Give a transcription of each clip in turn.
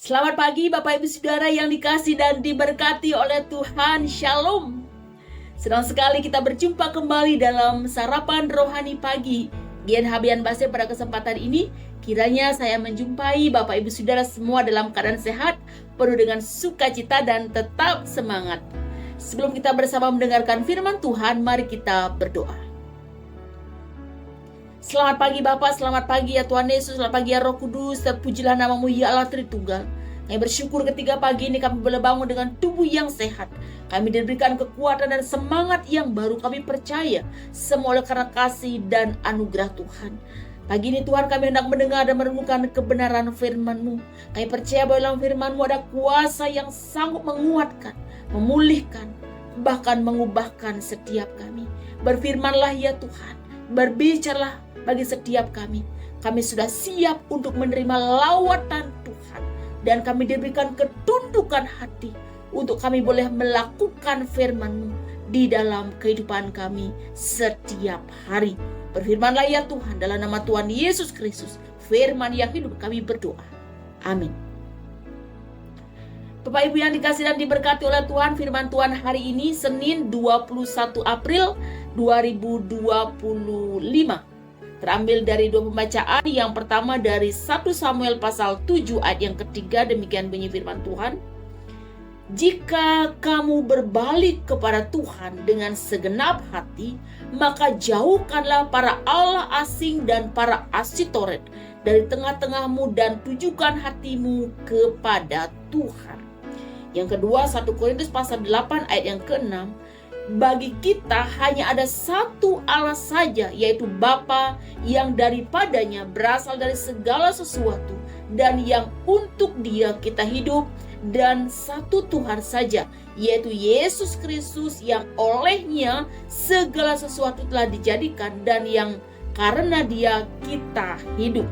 Selamat pagi Bapak Ibu Saudara yang dikasih dan diberkati oleh Tuhan. Shalom. Senang sekali kita berjumpa kembali dalam sarapan rohani pagi Gian Habian Base. Pada kesempatan ini kiranya saya menjumpai Bapak Ibu Saudara semua dalam keadaan sehat, penuh dengan sukacita dan tetap semangat. Sebelum kita bersama mendengarkan firman Tuhan, mari kita berdoa. Selamat pagi Bapak, selamat pagi ya Tuhan Yesus, selamat pagi ya Roh Kudus, terpujilah namamu ya Allah Tritunggal. Kami bersyukur ketika pagi ini kami boleh bangun dengan tubuh yang sehat. Kami diberikan kekuatan dan semangat yang baru. Kami percaya semua oleh karena kasih dan anugerah Tuhan. Pagi ini Tuhan kami hendak mendengar dan merenungkan kebenaran firman-Mu. Kami percaya bahwa dalam firman-Mu ada kuasa yang sanggup menguatkan, memulihkan, bahkan mengubahkan setiap kami. Berfirmanlah ya Tuhan, berbicaralah bagi setiap kami. Kami sudah siap untuk menerima lawatan Tuhan. Dan kami diberikan ketundukan hati untuk kami boleh melakukan firman-Mu di dalam kehidupan kami setiap hari. Berfirmanlah ya Tuhan, dalam nama Tuhan Yesus Kristus, firman yang hidup, kami berdoa. Amin. Bapak Ibu yang dikasih dan diberkati oleh Tuhan, firman Tuhan hari ini Senin 21 April 2025. Terambil dari dua pembacaan. Yang pertama dari 1 Samuel pasal 7 ayat yang ketiga, demikian bunyi firman Tuhan. Jika kamu berbalik kepada Tuhan dengan segenap hati, maka jauhkanlah para allah asing dan para Asitoret dari tengah-tengahmu dan tujukan hatimu kepada Tuhan. Yang kedua 1 Korintus pasal 8 ayat yang ke-6. Bagi kita hanya ada satu Allah saja, yaitu Bapa, yang daripadanya berasal dari segala sesuatu dan yang untuk Dia kita hidup, dan satu Tuhan saja, yaitu Yesus Kristus, yang olehnya segala sesuatu telah dijadikan dan yang karena Dia kita hidup.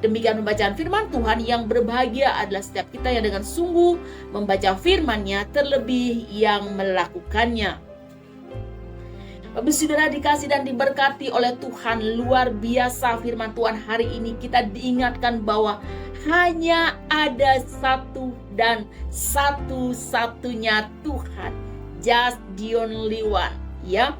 Demikian pembacaan firman Tuhan. Yang berbahagia adalah setiap kita yang dengan sungguh membaca firman-Nya, terlebih yang melakukannya. Bapak Saudara dikasih dan diberkati oleh Tuhan, luar biasa firman Tuhan hari ini. Kita diingatkan bahwa hanya ada satu dan satu-satunya Tuhan, just the only one, ya.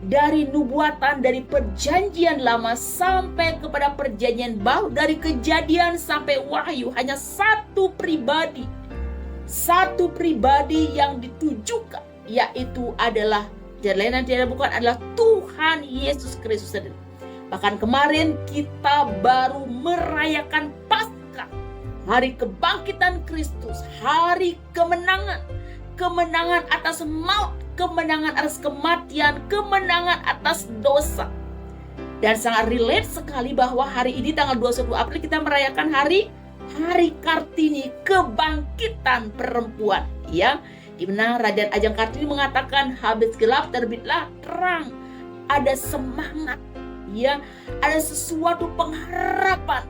Dari nubuatan, dari perjanjian lama sampai kepada perjanjian baru, dari kejadian sampai wahyu, hanya satu pribadi yang ditujukan, yaitu adalah dan lain dan tidak bukan adalah Tuhan Yesus Kristus sendiri. Bahkan kemarin kita baru merayakan Paskah, hari kebangkitan Kristus, hari kemenangan, kemenangan atas maut, kemenangan atas kematian, kemenangan atas dosa. Dan sangat relate sekali bahwa hari ini tanggal 21 April kita merayakan hari Kartini, kebangkitan perempuan, ya. Di mana Raden Ajeng Kartini mengatakan habis gelap terbitlah terang. Ada semangat, ya, ada sesuatu pengharapan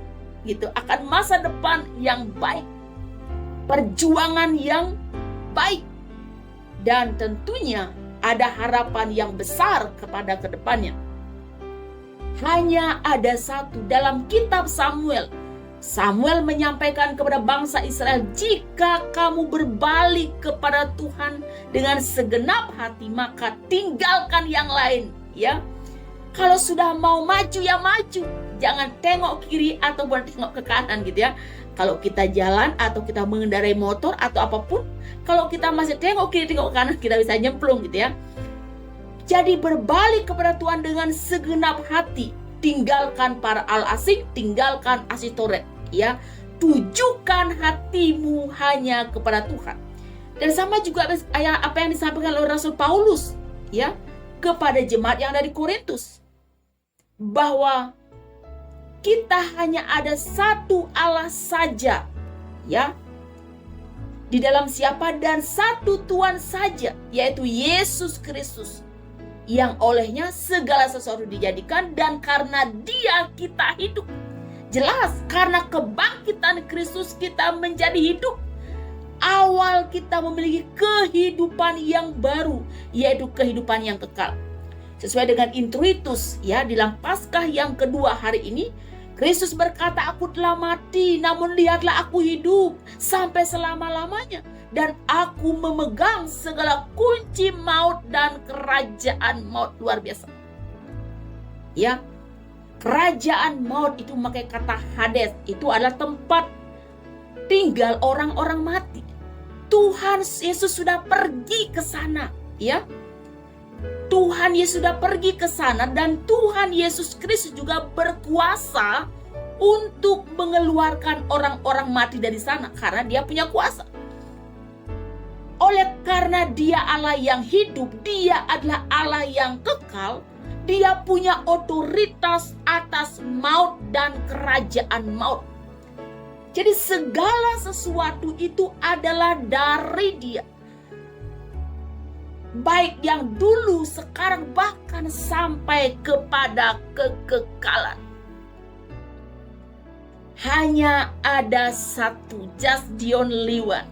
gitu akan masa depan yang baik, perjuangan yang baik, dan tentunya ada harapan yang besar kepada kedepannya. Hanya ada satu dalam kitab Samuel. Samuel menyampaikan kepada bangsa Israel, jika kamu berbalik kepada Tuhan dengan segenap hati, maka tinggalkan yang lain, ya. Kalau sudah mau maju ya maju, jangan tengok kiri atau tengok ke kanan gitu ya. Kalau kita jalan atau kita mengendarai motor atau apapun, kalau kita masih tengok kiri tengok kanan, kita bisa nyemplung gitu ya. Jadi berbalik kepada Tuhan dengan segenap hati, tinggalkan para allah asing, tinggalkan Asitoret, ya. Tujukan hatimu hanya kepada Tuhan. Dan sama juga apa yang disampaikan oleh Rasul Paulus, ya, kepada jemaat yang ada di Korintus, bahwa kita hanya ada satu Allah saja, ya, di dalam siapa, dan satu Tuhan saja, yaitu Yesus Kristus, yang olehnya segala sesuatu dijadikan dan karena Dia kita hidup. Jelas, karena kebangkitan Kristus kita menjadi hidup. Awal kita memiliki kehidupan yang baru, yaitu kehidupan yang kekal. Sesuai dengan introitus, ya, dalam Paskah yang kedua hari ini, Kristus berkata, aku telah mati, namun lihatlah aku hidup sampai selama-lamanya. Dan aku memegang segala kunci maut dan kerajaan maut. Luar biasa. Ya, kerajaan maut itu memakai kata Hades. Itu adalah tempat tinggal orang-orang mati. Tuhan Yesus sudah pergi ke sana. Ya, Tuhan Yesus sudah pergi ke sana, dan Tuhan Yesus Kristus juga berkuasa untuk mengeluarkan orang-orang mati dari sana karena dia punya kuasa. Oleh karena dia Allah yang hidup, dia adalah Allah yang kekal, dia punya otoritas atas maut dan kerajaan maut. Jadi segala sesuatu itu adalah dari dia. Baik yang dulu, sekarang, bahkan sampai kepada kekekalan. Hanya ada satu, just the only one.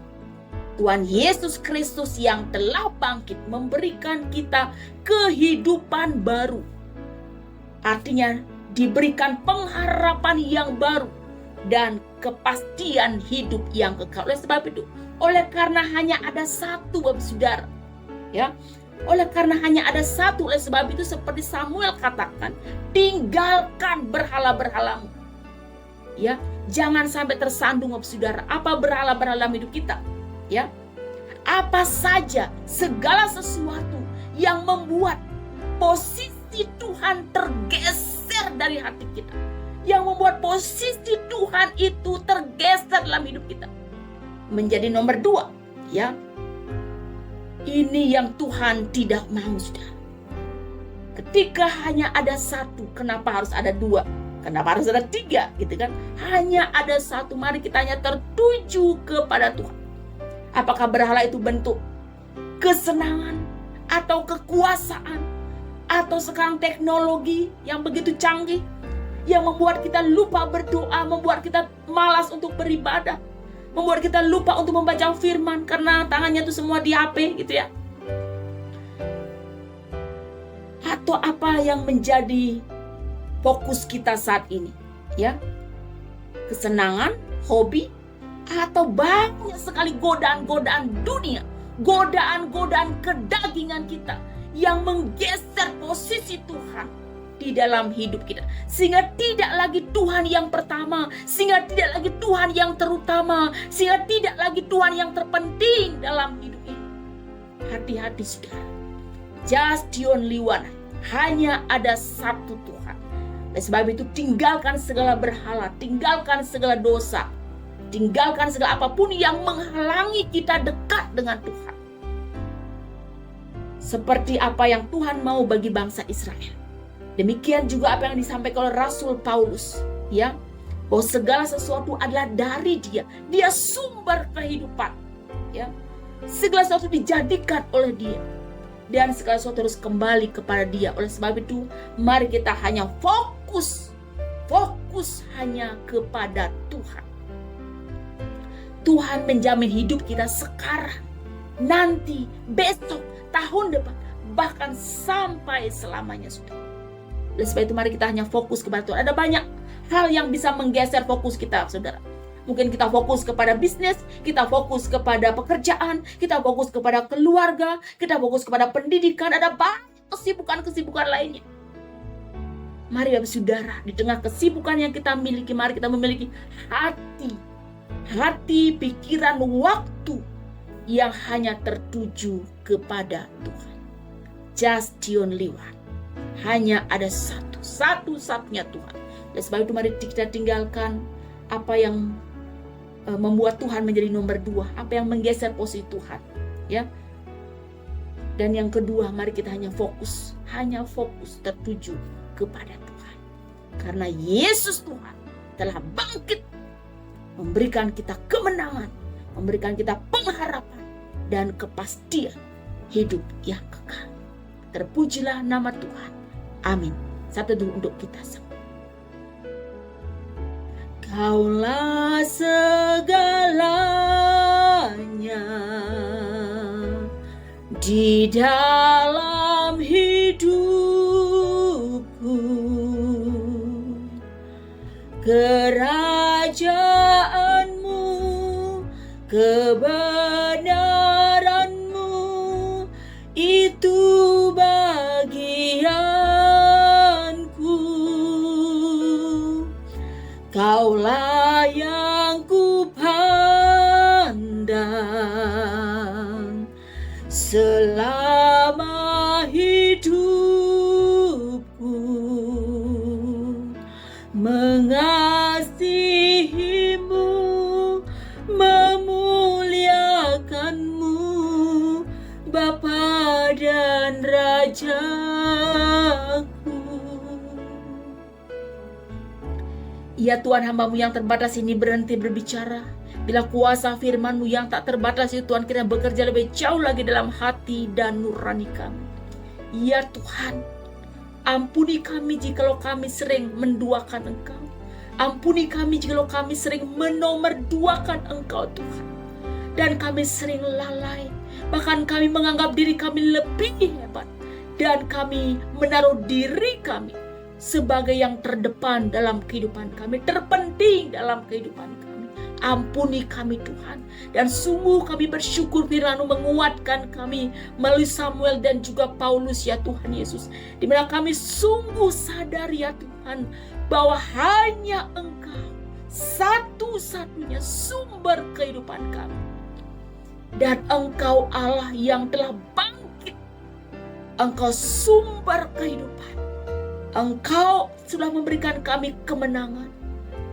Tuhan Yesus Kristus yang telah bangkit memberikan kita kehidupan baru. Artinya diberikan pengharapan yang baru dan kepastian hidup yang kekal. Oleh sebab itu, oleh karena hanya ada satu, Bapak Saudara, ya, oleh karena hanya ada satu, oleh sebab itu seperti Samuel katakan, tinggalkan berhala-berhalamu. Ya, jangan sampai tersandung, Saudara, apa berhala-berhala dalam hidup kita. Ya, apa saja, segala sesuatu yang membuat posisi Tuhan tergeser dari hati kita, yang membuat posisi Tuhan itu tergeser dalam hidup kita, menjadi nomor 2. Ya, ini yang Tuhan tidak mau, Saudara. Ketika hanya ada satu, kenapa harus ada 2? Kenapa harus ada 3? Gitu kan? Hanya ada satu. Mari kita hanya tertuju kepada Tuhan. Apakah berhala itu bentuk kesenangan atau kekuasaan, atau sekarang teknologi yang begitu canggih yang membuat kita lupa berdoa, membuat kita malas untuk beribadah, membuat kita lupa untuk membaca firman karena tangannya itu semua di HP, gitu ya. Atau apa yang menjadi fokus kita saat ini, ya? Kesenangan, hobi, atau banyak sekali godaan-godaan dunia, godaan-godaan kedagingan kita yang menggeser posisi Tuhan di dalam hidup kita, sehingga tidak lagi Tuhan yang pertama, sehingga tidak lagi Tuhan yang terutama, sehingga tidak lagi Tuhan yang terpenting dalam hidup ini. Hati-hati, Saudara. Just the only one. Hanya ada satu Tuhan. Oleh sebab itu, tinggalkan segala berhala, tinggalkan segala dosa, tinggalkan segala apapun yang menghalangi kita dekat dengan Tuhan. Seperti apa yang Tuhan mau bagi bangsa Israel. Demikian juga apa yang disampaikan oleh Rasul Paulus, ya, bahwa segala sesuatu adalah dari Dia. Dia sumber kehidupan, ya. Segala sesuatu dijadikan oleh Dia, dan segala sesuatu harus kembali kepada Dia. Oleh sebab itu, mari kita hanya fokus hanya kepada Tuhan. Tuhan menjamin hidup kita sekarang, nanti, besok, tahun depan, bahkan sampai selamanya, Saudara. Oleh sebab itu, mari kita hanya fokus kepada Tuhan. Ada banyak hal yang bisa menggeser fokus kita, Saudara. Mungkin kita fokus kepada bisnis, kita fokus kepada pekerjaan, kita fokus kepada keluarga, kita fokus kepada pendidikan. Ada banyak kesibukan-kesibukan lainnya. Mari, Bapak Saudara, di tengah kesibukan yang kita miliki, mari kita memiliki hati, pikiran, waktu yang hanya tertuju kepada Tuhan. Just the only one. Hanya ada satu-satunya Tuhan. Oleh sebab itu, mari kita tinggalkan apa yang membuat Tuhan menjadi nomor 2, apa yang menggeser posisi Tuhan, ya. Dan yang kedua, mari kita hanya fokus tertuju kepada Tuhan. Karena Yesus Tuhan telah bangkit, memberikan kita kemenangan, memberikan kita pengharapan dan kepastian hidup yang kekal. Terpujilah nama Tuhan. Amin. Satu dulu untuk kita semua. Kaulah segalanya di dalam hidupku. Kerajaanmu, kebenaranmu, itu bagianku. Kaulah yang kupandang selama hidupku, mengasihimu, memuliakanmu, Bapa dan Rajaku. Ya Tuhan, hamba-Mu yang terbatas ini berhenti berbicara. Bila kuasa firman-Mu yang tak terbatas itu Tuhan kiranya bekerja lebih jauh lagi dalam hati dan nurani kami. Ya Tuhan, ampuni kami jikalau kami sering menduakan Engkau. Ampuni kami jikalau kami sering menomorduakan Engkau Tuhan. Dan kami sering lalai. Bahkan kami menganggap diri kami lebih hebat. Dan kami menaruh diri kami sebagai yang terdepan dalam kehidupan kami, terpenting dalam kehidupan kami. Ampuni kami Tuhan. Dan sungguh kami bersyukur firman-Mu menguatkan kami melalui Samuel dan juga Paulus ya Tuhan Yesus. Di mana kami sungguh sadar ya Tuhan bahwa hanya Engkau satu-satunya sumber kehidupan kami. Dan Engkau Allah yang telah bangkit. Engkau sumber kehidupan. Engkau sudah memberikan kami kemenangan.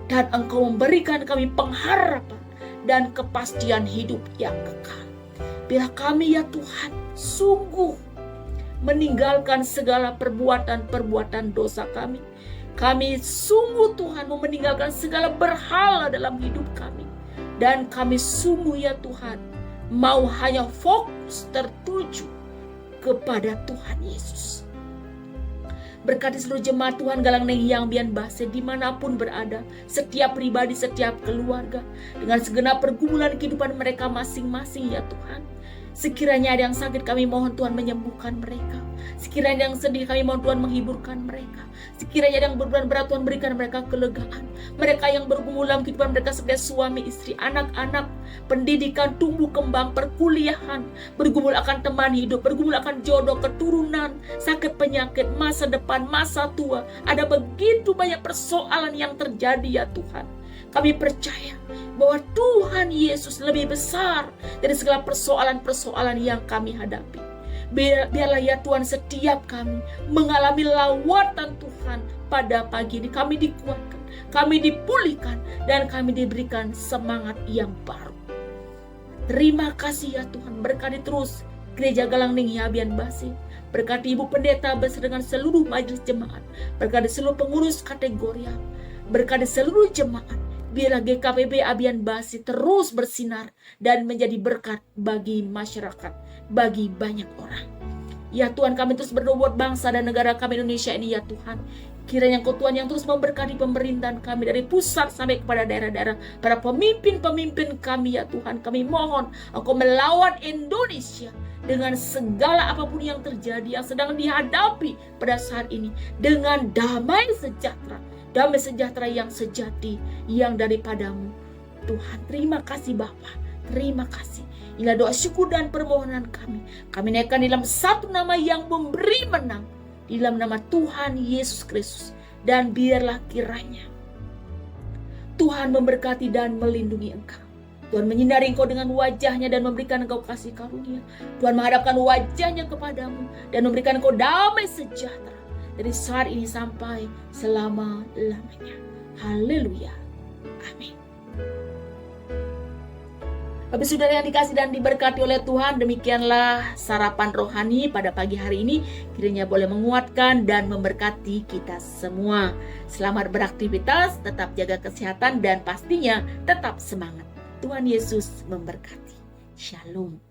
Dan Engkau memberikan kami pengharapan dan kepastian hidup yang kekal. Bila kami ya Tuhan sungguh meninggalkan segala perbuatan-perbuatan dosa kami. Kami sungguh Tuhan mau meninggalkan segala berhala dalam hidup kami. Dan kami sungguh ya Tuhan mau hanya fokus tertuju kepada Tuhan Yesus. Berkati seluruh jemaat Tuhan Galang Neng Hyang Bian Base dimanapun berada, setiap pribadi, setiap keluarga, dengan segenap pergumulan kehidupan mereka masing-masing ya Tuhan. Sekiranya ada yang sakit, kami mohon Tuhan menyembuhkan mereka. Sekiranya ada yang sedih, kami mohon Tuhan menghiburkan mereka. Sekiranya ada yang beban berat, Tuhan berikan mereka kelegaan. Mereka yang bergumul dalam kehidupan mereka sebagai suami, istri, anak-anak, pendidikan, tumbuh kembang, perkuliahan, bergumul akan teman hidup, bergumul akan jodoh, keturunan, sakit penyakit, masa depan, masa tua. Ada begitu banyak persoalan yang terjadi ya Tuhan. Kami percaya bahwa Tuhan Yesus lebih besar dari segala persoalan-persoalan yang kami hadapi. Biarlah ya Tuhan setiap kami mengalami lawatan Tuhan pada pagi ini. Kami dikuatkan, kami dipulihkan, dan kami diberikan semangat yang baru. Terima kasih ya Tuhan, berkati terus Gereja Galang Neng Hyang Base. Berkati Ibu Pendeta beserta dengan seluruh majelis jemaat. Berkati seluruh pengurus kategorial. Berkati seluruh jemaat. Biarlah GKPB Abian Base terus bersinar dan menjadi berkat bagi masyarakat, bagi banyak orang. Ya Tuhan, kami terus berdoa buat bangsa dan negara kami Indonesia ini ya Tuhan. Kiranya Engkau Tuhan yang terus memberkati pemerintahan kami dari pusat sampai kepada daerah-daerah. Para pemimpin-pemimpin kami ya Tuhan, kami mohon Engkau melawan Indonesia dengan segala apapun yang terjadi, yang sedang dihadapi pada saat ini, dengan damai sejahtera. Damai sejahtera yang sejati, yang daripadamu Tuhan. Terima kasih Bapa, terima kasih. Inilah doa syukur dan permohonan kami. Kami naikkan dalam satu nama yang memberi menang, di dalam nama Tuhan Yesus Kristus. Dan biarlah kiranya Tuhan memberkati dan melindungi engkau. Tuhan menyinari engkau dengan wajahnya dan memberikan engkau kasih karunia. Tuhan menghadapkan wajahnya kepadamu dan memberikan engkau damai sejahtera dari saat ini sampai selama-lamanya. Haleluya. Amin. Bapak saudara yang dikasih dan diberkati oleh Tuhan, demikianlah sarapan rohani pada pagi hari ini. Kiranya boleh menguatkan dan memberkati kita semua. Selamat beraktivitas, tetap jaga kesehatan, dan pastinya tetap semangat. Tuhan Yesus memberkati. Shalom.